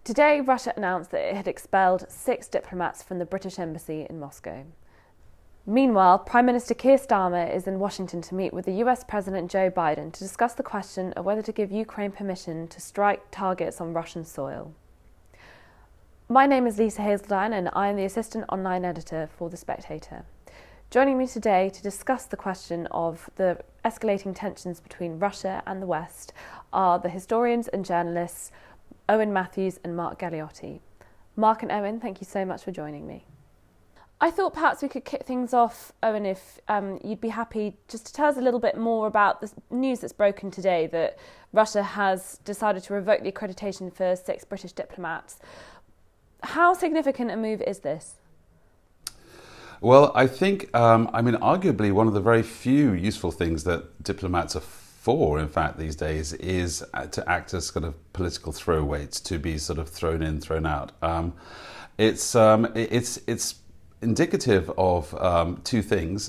Today, Russia announced that it had expelled 6 diplomats from the British embassy in Moscow. Meanwhile, Prime Minister Keir Starmer is in Washington to meet with the US President Joe Biden to discuss the question of whether to give Ukraine permission to strike targets on Russian soil. My name is Lisa Haseldine and I am the Assistant Online Editor for The Spectator. Joining me today to discuss the question of the escalating tensions between Russia and the West are the historians and journalists Owen Matthews and Mark Galeotti. Mark and Owen, thank you so much for joining me. I thought perhaps we could kick things off, Owen, if you'd be happy just to tell us a little bit more about the news that's broken today that Russia has decided to revoke the accreditation for 6 British diplomats. How significant a move is this? Well, I think, arguably one of the very few useful things that diplomats are for, in fact, these days, is to act as kind of political throwaways, to be sort of thrown in, thrown out. It's indicative of two things.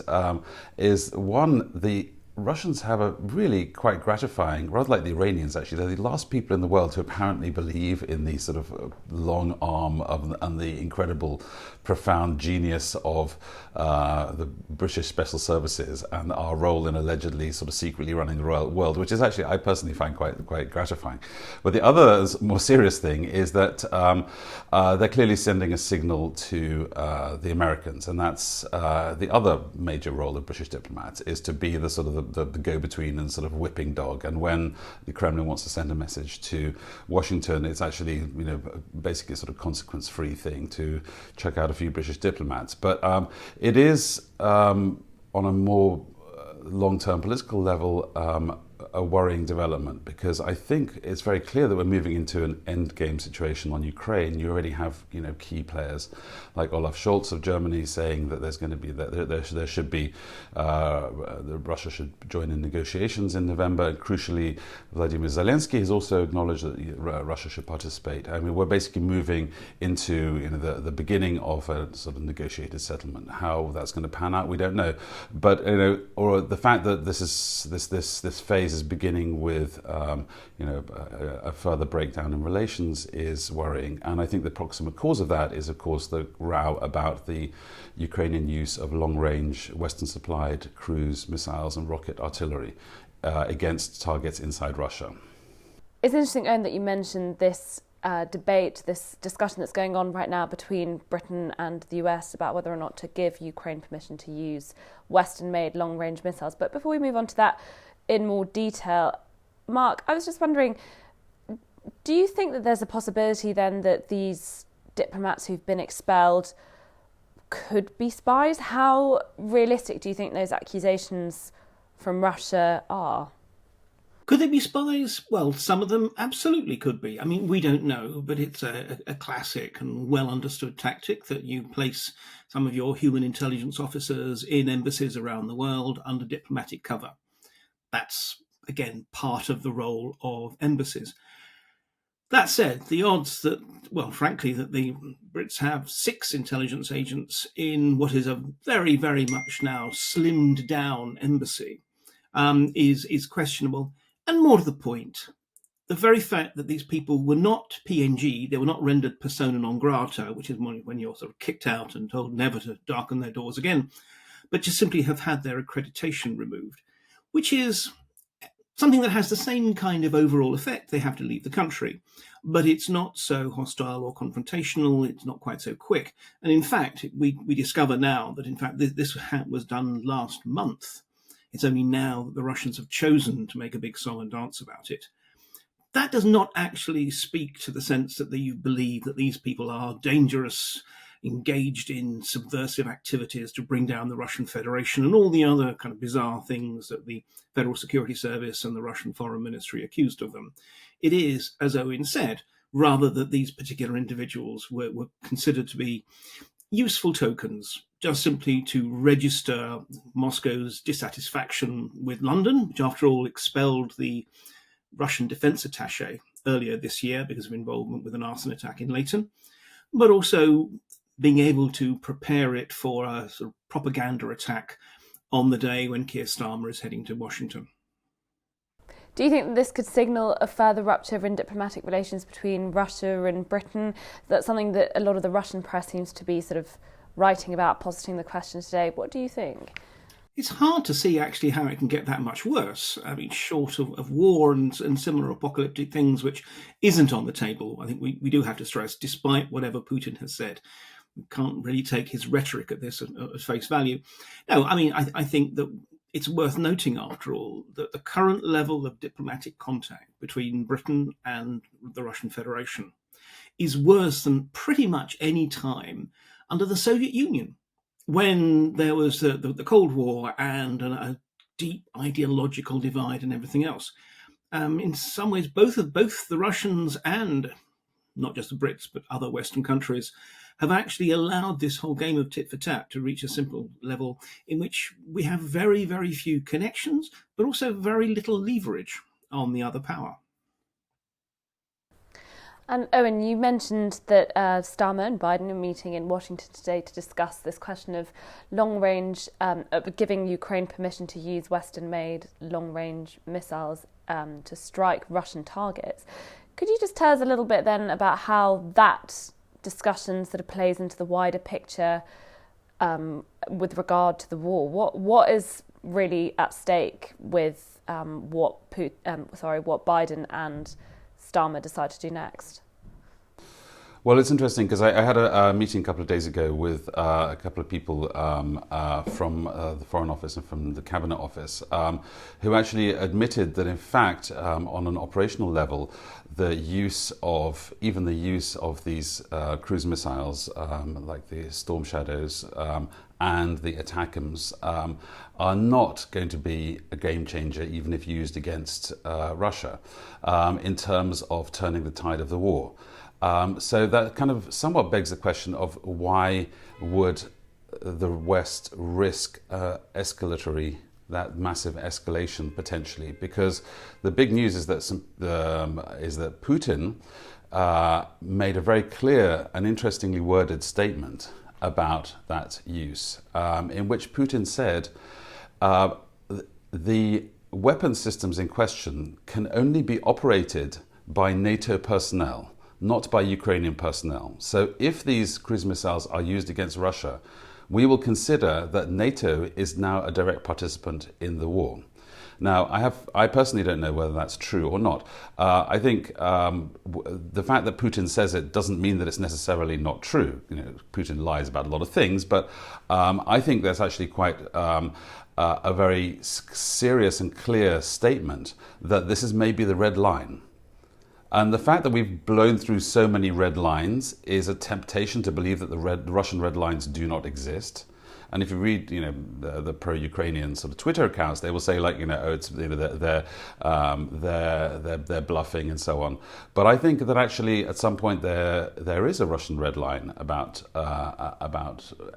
Is one, the Russians have a really quite gratifying, rather like the Iranians actually, they're the last people in the world who apparently believe in the sort of long arm and the incredible, profound genius of the British Special Services and our role in allegedly sort of secretly running the world, which is actually, I personally find quite gratifying. But the other more serious thing is that they're clearly sending a signal to the Americans, and that's the other major role of British diplomats is to be the sort of the go-between and sort of whipping dog. And when the Kremlin wants to send a message to Washington, it's actually, basically a sort of consequence-free thing to chuck out a few British diplomats. But it is, on a more long-term political level, a worrying development, because I think it's very clear that we're moving into an endgame situation on Ukraine. You already have, key players like Olaf Scholz of Germany saying that there's going to be there should be Russia should join in negotiations in November. And crucially, Vladimir Zelensky has also acknowledged that Russia should participate. I mean, we're basically moving into the beginning of a sort of negotiated settlement. How that's going to pan out, we don't know. But or the fact that this phase is beginning with a further breakdown in relations is worrying. And I think the proximate cause of that is, of course, the row about the Ukrainian use of long-range Western-supplied cruise missiles and rocket artillery against targets inside Russia. It's interesting, Owen, that you mentioned this debate, this discussion that's going on right now between Britain and the US about whether or not to give Ukraine permission to use Western-made long-range missiles. But before we move on to that in more detail, Mark, I was just wondering, do you think that there's a possibility then that these diplomats who've been expelled could be spies? How realistic do you think those accusations from Russia are? Could they be spies? Well, some of them absolutely could be. I mean, we don't know, but it's a classic and well understood tactic that you place some of your human intelligence officers in embassies around the world under diplomatic cover. That's, again, part of the role of embassies. That said, the odds that, frankly, that the Brits have 6 intelligence agents in what is a very, very much now slimmed down embassy is questionable. And more to the point, the very fact that these people were not PNG, they were not rendered persona non grata, which is when you're sort of kicked out and told never to darken their doors again, but just simply have had their accreditation removed, which is something that has the same kind of overall effect. They have to leave the country, but it's not so hostile or confrontational. It's not quite so quick. And in fact, we discover now that, in fact, this was done last month. It's only now that the Russians have chosen to make a big song and dance about it. That does not actually speak to the sense that you believe that these people are dangerous, engaged in subversive activities to bring down the Russian Federation and all the other kind of bizarre things that the Federal Security Service and the Russian Foreign Ministry accused of them. It is, as Owen said, rather that these particular individuals were considered to be useful tokens, just simply to register Moscow's dissatisfaction with London, which after all expelled the Russian defense attaché earlier this year because of involvement with an arson attack in Leighton, but also being able to prepare it for a sort of propaganda attack on the day when Keir Starmer is heading to Washington. Do you think this could signal a further rupture in diplomatic relations between Russia and Britain? That's something that a lot of the Russian press seems to be sort of writing about, positing the question today. What do you think? It's hard to see actually how it can get that much worse. I mean, short of war and similar apocalyptic things, which isn't on the table. I think we do have to stress, despite whatever Putin has said, we can't really take his rhetoric at this at face value. No, I mean, I think that it's worth noting, after all, that the current level of diplomatic contact between Britain and the Russian Federation is worse than pretty much any time under the Soviet Union, when there was the Cold War and a deep ideological divide and everything else. In some ways, both the Russians and not just the Brits, but other Western countries have actually allowed this whole game of tit for tat to reach a simple level in which we have very, very few connections, but also very little leverage on the other power. And Owen, you mentioned that Starmer and Biden are meeting in Washington today to discuss this question of long-range, giving Ukraine permission to use Western-made long-range missiles to strike Russian targets. Could you just tell us a little bit then about how that discussion sort of plays into the wider picture with regard to the war? What is really at stake with what Biden and Starmer decide to do next? Well, it's interesting because I had a meeting a couple of days ago with a couple of people from the Foreign Office and from the Cabinet Office who actually admitted that, in fact, on an operational level, the use of these cruise missiles like the Storm Shadows and the ATACMS are not going to be a game changer, even if used against Russia, in terms of turning the tide of the war. So that kind of somewhat begs the question of why would the West risk that massive escalation potentially? Because the big news is that Putin made a very clear and interestingly worded statement about that use, in which Putin said the weapon systems in question can only be operated by NATO personnel, not by Ukrainian personnel. So if these cruise missiles are used against Russia, we will consider that NATO is now a direct participant in the war. Now, I personally don't know whether that's true or not. I think the fact that Putin says it doesn't mean that it's necessarily not true. You know, Putin lies about a lot of things, but I think that's actually quite a very serious and clear statement that this is maybe the red line. And the fact that we've blown through so many red lines is a temptation to believe that the Russian red lines do not exist. And if you read, the pro-Ukrainian sort of Twitter accounts, they will say it's they're bluffing and so on. But I think that actually at some point there is a Russian red line about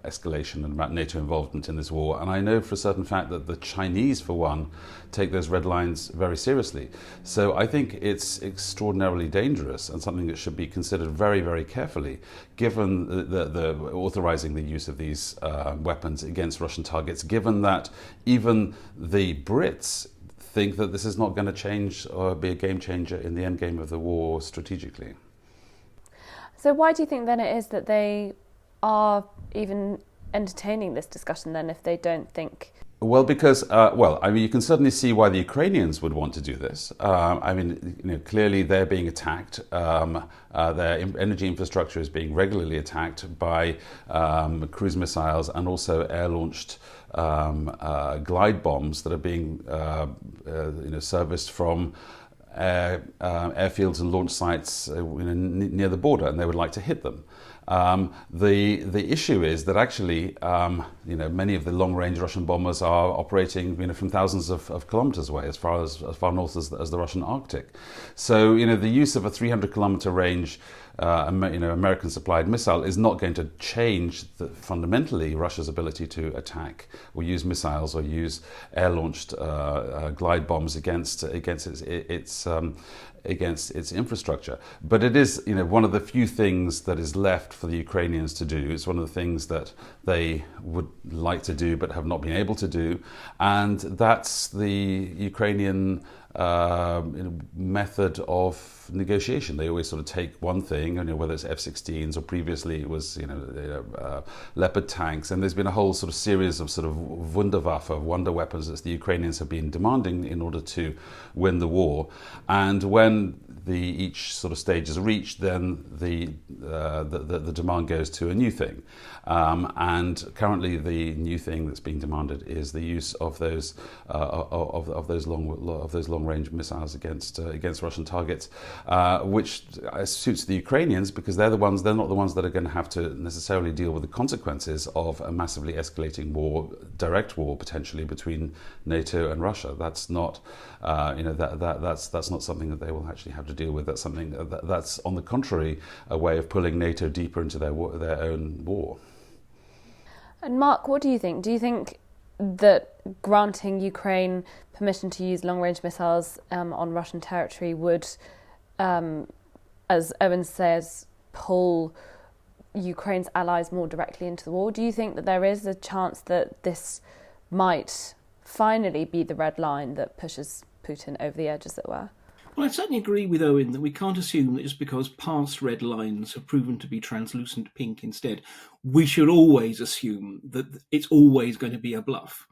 escalation and about NATO involvement in this war. And I know for a certain fact that the Chinese, for one, take those red lines very seriously. So I think it's extraordinarily dangerous and something that should be considered very, very carefully, given the authorizing the use of these weapons against Russian targets, given that even the Brits think that this is not going to change or be a game changer in the endgame of the war strategically. So why do you think then it is that they are even entertaining this discussion then, if they don't think? Well, because, you can certainly see why the Ukrainians would want to do this. Clearly they're being attacked. Their energy infrastructure is being regularly attacked by cruise missiles and also air-launched glide bombs that are being serviced from airfields and launch sites near the border, and they would like to hit them. The issue is that actually, many of the long-range Russian bombers are operating, from thousands of kilometers away, as far north as the Russian Arctic. So, the use of a 300-kilometer range, American-supplied missile is not going to change fundamentally Russia's ability to attack or use missiles or use air-launched glide bombs against its infrastructure. But it is, one of the few things that is left for the Ukrainians to do. It's one of the things that they would like to do but have not been able to do. And that's the Ukrainian method of negotiation. They always sort of take one thing, whether it's F-16s or previously it was Leopard tanks, and there's been a whole sort of series of sort of Wunderwaffe, wonder weapons that the Ukrainians have been demanding in order to win the war. And when each sort of stage is reached, then the demand goes to a new thing. And currently, the new thing that's being demanded is the use of those long range missiles against Russian targets, which suits the Ukrainians because they're not the ones that are going to have to necessarily deal with the consequences of a massively escalating war, direct war potentially between NATO and Russia. That's not that's not something that they will actually have to deal with. That's something that's on the contrary a way of pulling NATO deeper into their own war. And Mark, what do you think? Do you think that granting Ukraine permission to use long-range missiles on Russian territory would, as Owen says, pull Ukraine's allies more directly into the war? Do you think that there is a chance that this might finally be the red line that pushes Putin over the edge, as it were? Well, I certainly agree with Owen that we can't assume that just because past red lines have proven to be translucent pink instead, we should always assume that it's always going to be a bluff.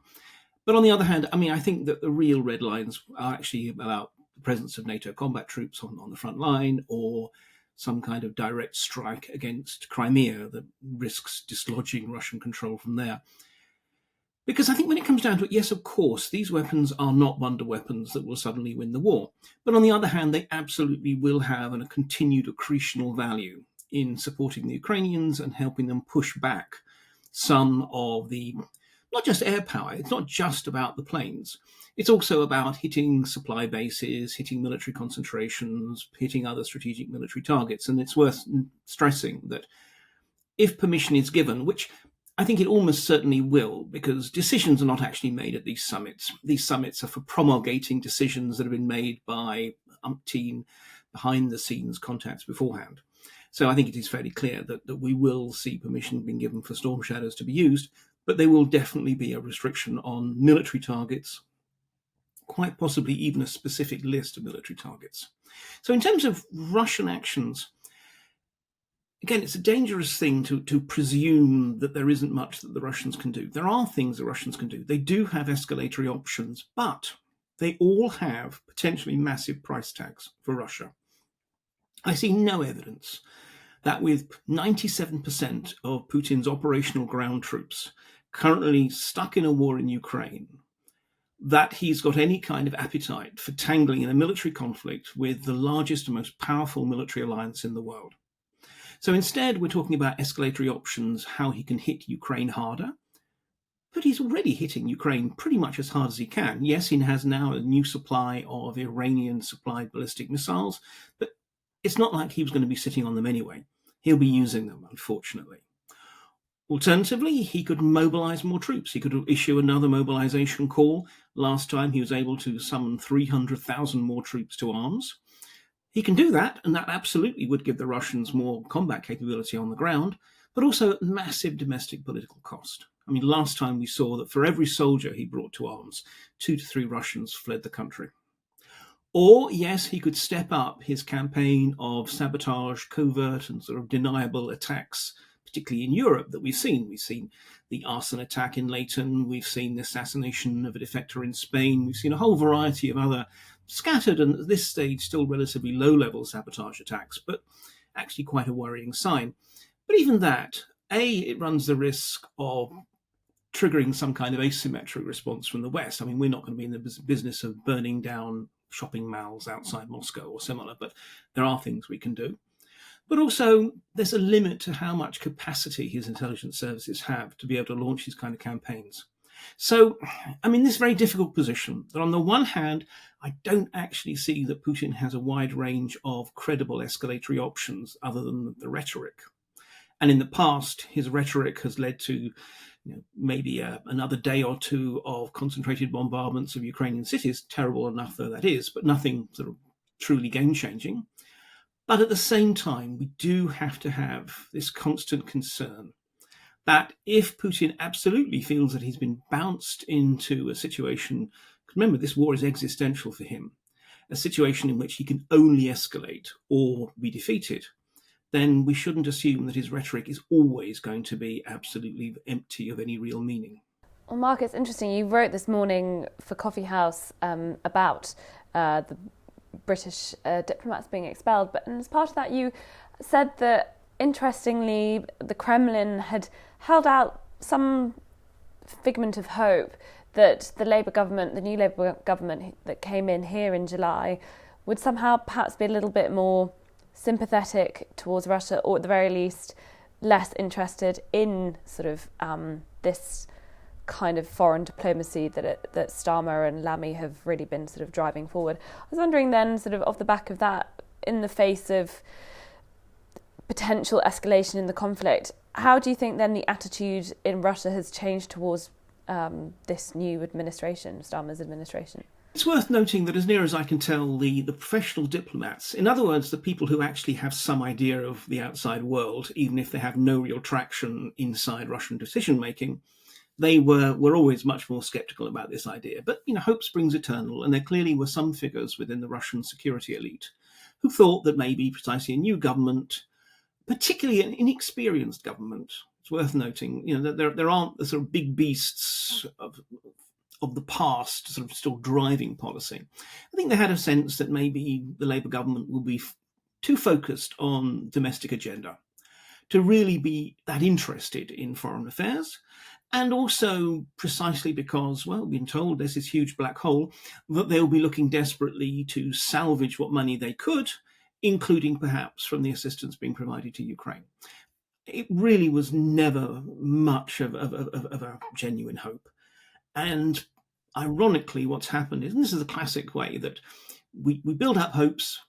But on the other hand, I think that the real red lines are actually about the presence of NATO combat troops on the front line, or some kind of direct strike against Crimea that risks dislodging Russian control from there. Because I think when it comes down to it, yes, of course, these weapons are not wonder weapons that will suddenly win the war. But on the other hand, they absolutely will have a continued accretional value in supporting the Ukrainians and helping them push back some of the, not just air power, it's not just about the planes. It's also about hitting supply bases, hitting military concentrations, hitting other strategic military targets. And it's worth stressing that if permission is given, which I think it almost certainly will, because decisions are not actually made at these summits. These summits are for promulgating decisions that have been made by umpteen behind-the-scenes contacts beforehand. So I think it is fairly clear that we will see permission being given for Storm Shadows to be used, but there will definitely be a restriction on military targets, quite possibly even a specific list of military targets. So in terms of Russian actions, again, it's a dangerous thing to presume that there isn't much that the Russians can do. There are things the Russians can do. They do have escalatory options, but they all have potentially massive price tags for Russia. I see no evidence that with 97% of Putin's operational ground troops currently stuck in a war in Ukraine, that he's got any kind of appetite for tangling in a military conflict with the largest and most powerful military alliance in the world. So instead, we're talking about escalatory options, how he can hit Ukraine harder. But he's already hitting Ukraine pretty much as hard as he can. Yes, he has now a new supply of Iranian-supplied ballistic missiles, but it's not like he was going to be sitting on them anyway. He'll be using them, unfortunately. Alternatively, he could mobilize more troops. He could issue another mobilization call. Last time, he was able to summon 300,000 more troops to arms. He can do that, and that absolutely would give the Russians more combat capability on the ground, but also at massive domestic political cost. Last time we saw that for every soldier he brought to arms, 2 to 3 Russians fled the country. Or, yes, he could step up his campaign of sabotage, covert and sort of deniable attacks, particularly in Europe, that we've seen. We've seen the arson attack in Leighton, we've seen the assassination of a defector in Spain, we've seen a whole variety of other scattered and at this stage still relatively low-level sabotage attacks, but actually quite a worrying sign. But even that, it runs the risk of triggering some kind of asymmetric response from the West. We're not going to be in the business of burning down shopping malls outside Moscow or similar, but there are things we can do. But also, there's a limit to how much capacity his intelligence services have to be able to launch these kind of campaigns. So I'm in this very difficult position that on the one hand, I don't actually see that Putin has a wide range of credible escalatory options other than the rhetoric. And in the past, his rhetoric has led to maybe another day or two of concentrated bombardments of Ukrainian cities, terrible enough though that is, but nothing sort of truly game-changing. But at the same time, we do have to have this constant concern that if Putin absolutely feels that he's been bounced into a situation, remember, this war is existential for him, a situation in which he can only escalate or be defeated, then we shouldn't assume that his rhetoric is always going to be absolutely empty of any real meaning. Well, Mark, it's interesting. You wrote this morning for Coffee House about the British diplomats being expelled, but as part of that you said that, interestingly, the Kremlin had held out some figment of hope that the Labour government, the new Labour government that came in here in July, would somehow perhaps be a little bit more sympathetic towards Russia, or at the very least less interested in sort of this kind of foreign diplomacy that Starmer and Lammy have really been sort of driving forward. I was wondering then, sort of off the back of that, in the face of potential escalation in the conflict, how do you think then the attitude in Russia has changed towards this new administration, Starmer's administration? It's worth noting that, as near as I can tell, the professional diplomats, in other words, the people who actually have some idea of the outside world, even if they have no real traction inside Russian decision-making, they were always much more sceptical about this idea. But, hope springs eternal, and there clearly were some figures within the Russian security elite who thought that maybe precisely a new government, particularly an inexperienced government, it's worth noting, that there aren't the sort of big beasts of the past sort of still driving policy. I think they had a sense that maybe the Labour government will be too focused on domestic agenda to really be that interested in foreign affairs. And also precisely because, well, we've been told there's this huge black hole, that they'll be looking desperately to salvage what money they could, including perhaps from the assistance being provided to Ukraine. It really was never much of a genuine hope. And ironically, what's happened is, and this is a classic way, that we build up hopes,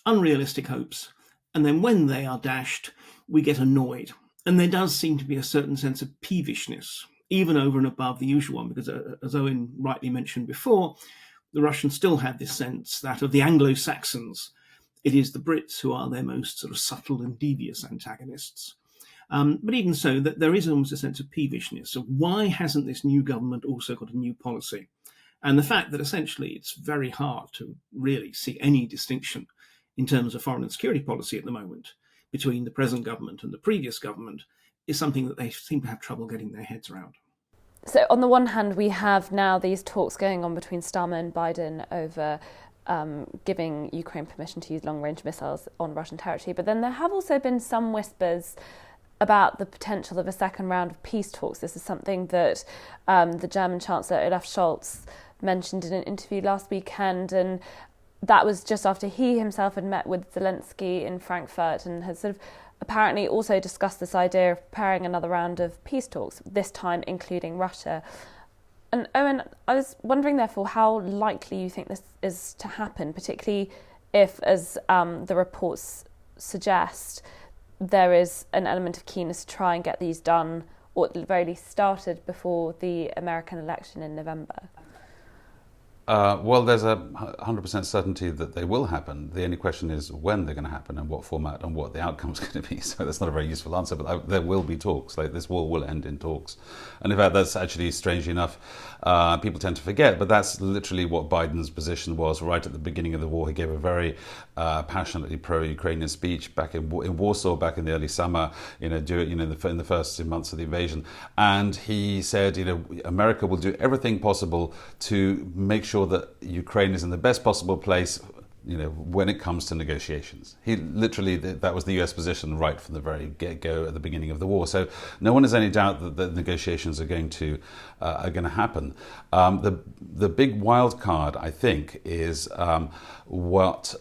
unrealistic hopes, and then when they are dashed, we get annoyed. And there does seem to be a certain sense of peevishness, even over and above the usual one, because as Owen rightly mentioned before, the Russians still have this sense that of the Anglo-Saxons, it is the Brits who are their most sort of subtle and devious antagonists. But even so, that there is almost a sense of peevishness of why hasn't this new government also got a new policy? And the fact that essentially it's very hard to really see any distinction in terms of foreign and security policy at the moment between the present government and the previous government is something that they seem to have trouble getting their heads around. So on the one hand, we have now these talks going on between Starmer and Biden over giving Ukraine permission to use long-range missiles on Russian territory. But then there have also been some whispers about the potential of a second round of peace talks. This is something that the German Chancellor Olaf Scholz mentioned in an interview last weekend, and that was just after he himself had met with Zelensky in Frankfurt and has sort of apparently also discussed this idea of preparing another round of peace talks, this time including Russia. And Owen, I was wondering therefore how likely you think this is to happen, particularly if, as the reports suggest, there is an element of keenness to try and get these done, or at the very least started, before the American election in November. Well, there's a 100% certainty that they will happen. The only question is when they're going to happen and what format and what the outcome's going to be. So that's not a very useful answer, but there will be talks. Like, this war will end in talks. And in fact, that's actually, strangely enough, people tend to forget, but that's literally what Biden's position was right at the beginning of the war. He gave a very passionately pro-Ukrainian speech back in Warsaw back in the early summer, in the first months of the invasion. And he said, America will do everything possible to make sure that Ukraine is in the best possible place, when it comes to negotiations. He literally, that was the US position right from the very get-go at the beginning of the war. So no one has any doubt that the negotiations are going to happen. The big wild card, I think, is what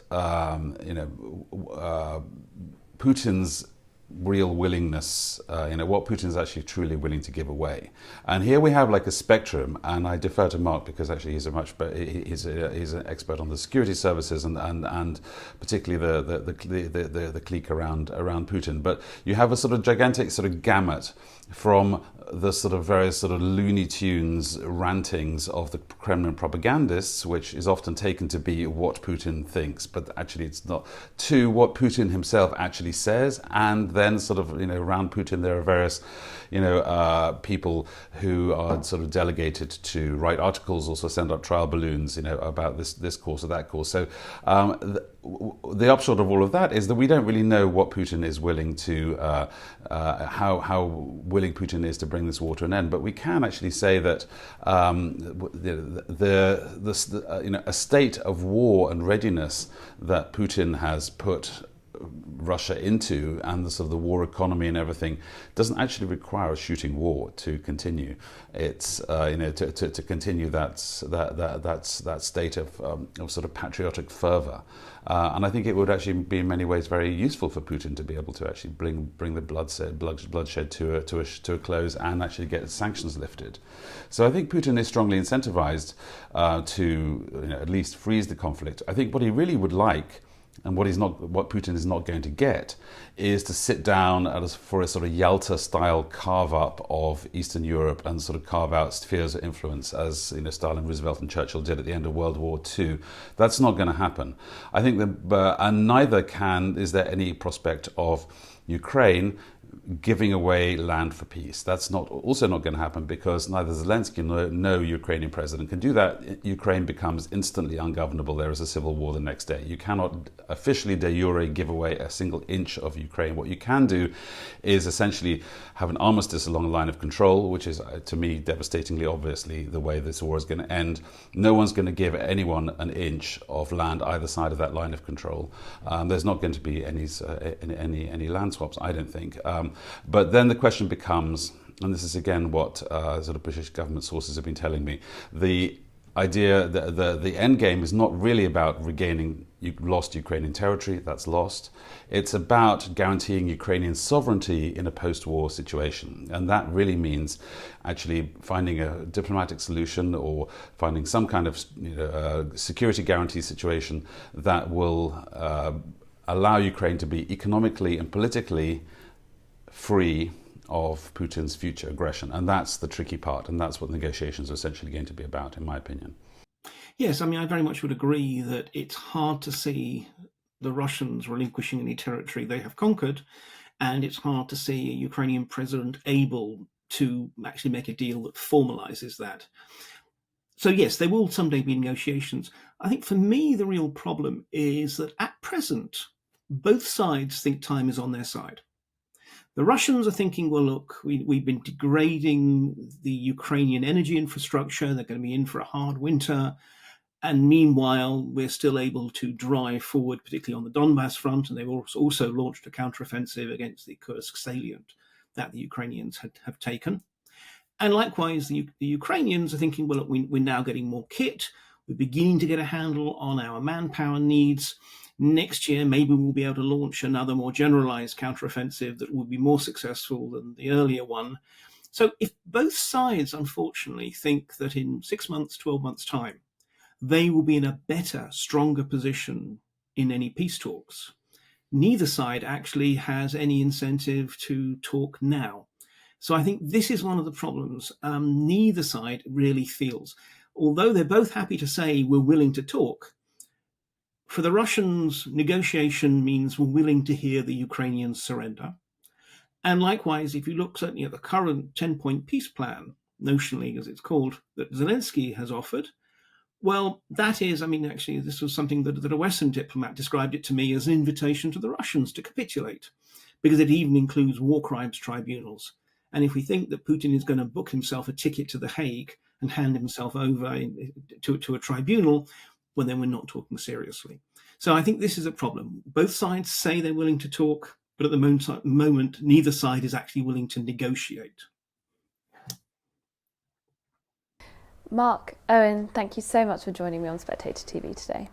Putin's real willingness, what Putin's actually truly willing to give away. And here we have like a spectrum, and I defer to Mark because actually he's he's an expert on the security services and particularly the clique around Putin. But you have a sort of gigantic sort of gamut from the sort of various sort of Looney Tunes rantings of the Kremlin propagandists, which is often taken to be what Putin thinks, but actually it's not, to what Putin himself actually says. And then sort of, around Putin there are various, people who are sort of delegated to write articles, also send up trial balloons, about this course or that course. So the upshot of all of that is that we don't really know what Putin is willing to, how willing Putin is to bring this war to an end. But we can actually say that a state of war and readiness that Putin has put Russia into, and the sort of the war economy and everything, doesn't actually require a shooting war to continue. It's to continue that state of sort of patriotic fervor, and I think it would actually be in many ways very useful for Putin to be able to actually bring the bloodshed to a close and actually get sanctions lifted. So I think Putin is strongly incentivized to at least freeze the conflict. I think what he really would like, and what Putin is not going to get, is to sit down for a sort of Yalta-style carve-up of Eastern Europe and sort of carve out spheres of influence, as Stalin, Roosevelt, and Churchill did at the end of World War II. That's not going to happen. I think and neither is there any prospect of Ukraine giving away land for peace. That's also not going to happen, because neither Zelensky nor no Ukrainian president can do that. Ukraine becomes instantly ungovernable. There is a civil war the next day. You cannot officially de jure give away a single inch of Ukraine. What you can do is essentially have an armistice along a line of control, which is, to me, devastatingly obviously the way this war is going to end. No one's going to give anyone an inch of land either side of that line of control. There's not going to be any land swaps, I don't think. But then the question becomes, and this is again what sort of British government sources have been telling me, the idea that the end game is not really about regaining lost Ukrainian territory. That's lost. It's about guaranteeing Ukrainian sovereignty in a post-war situation, and that really means actually finding a diplomatic solution or finding some kind of security guarantee situation that will allow Ukraine to be economically and politically free of Putin's future aggression. And that's the tricky part, and that's what negotiations are essentially going to be about, in my opinion. Yes, I very much would agree that it's hard to see the Russians relinquishing any territory they have conquered, and it's hard to see a Ukrainian president able to actually make a deal that formalizes that. So yes, there will someday be negotiations. I think for me, the real problem is that at present, both sides think time is on their side. The Russians are thinking, well, look, we've been degrading the Ukrainian energy infrastructure. They're going to be in for a hard winter. And meanwhile, we're still able to drive forward, particularly on the Donbass front. And they've also launched a counteroffensive against the Kursk salient that the Ukrainians have taken. And likewise, the Ukrainians are thinking, well, look, we're now getting more kit. We're beginning to get a handle on our manpower needs. Next year, maybe we'll be able to launch another more generalized counteroffensive that will be more successful than the earlier one. So if both sides, unfortunately, think that in 6 months, 12 months' time, they will be in a better, stronger position in any peace talks, neither side actually has any incentive to talk now. So I think this is one of the problems neither side really feels. Although they're both happy to say we're willing to talk, for the Russians, negotiation means we're willing to hear the Ukrainians surrender. And likewise, if you look certainly at the current 10-point peace plan, notionally as it's called, that Zelensky has offered, well, that is, actually, this was something that a Western diplomat described it to me as an invitation to the Russians to capitulate, because it even includes war crimes tribunals. And if we think that Putin is going to book himself a ticket to The Hague and hand himself over to a tribunal, well, then we're not talking seriously. So I think this is a problem. Both sides say they're willing to talk, but at the moment, neither side is actually willing to negotiate. Mark, Owen, thank you so much for joining me on Spectator TV today.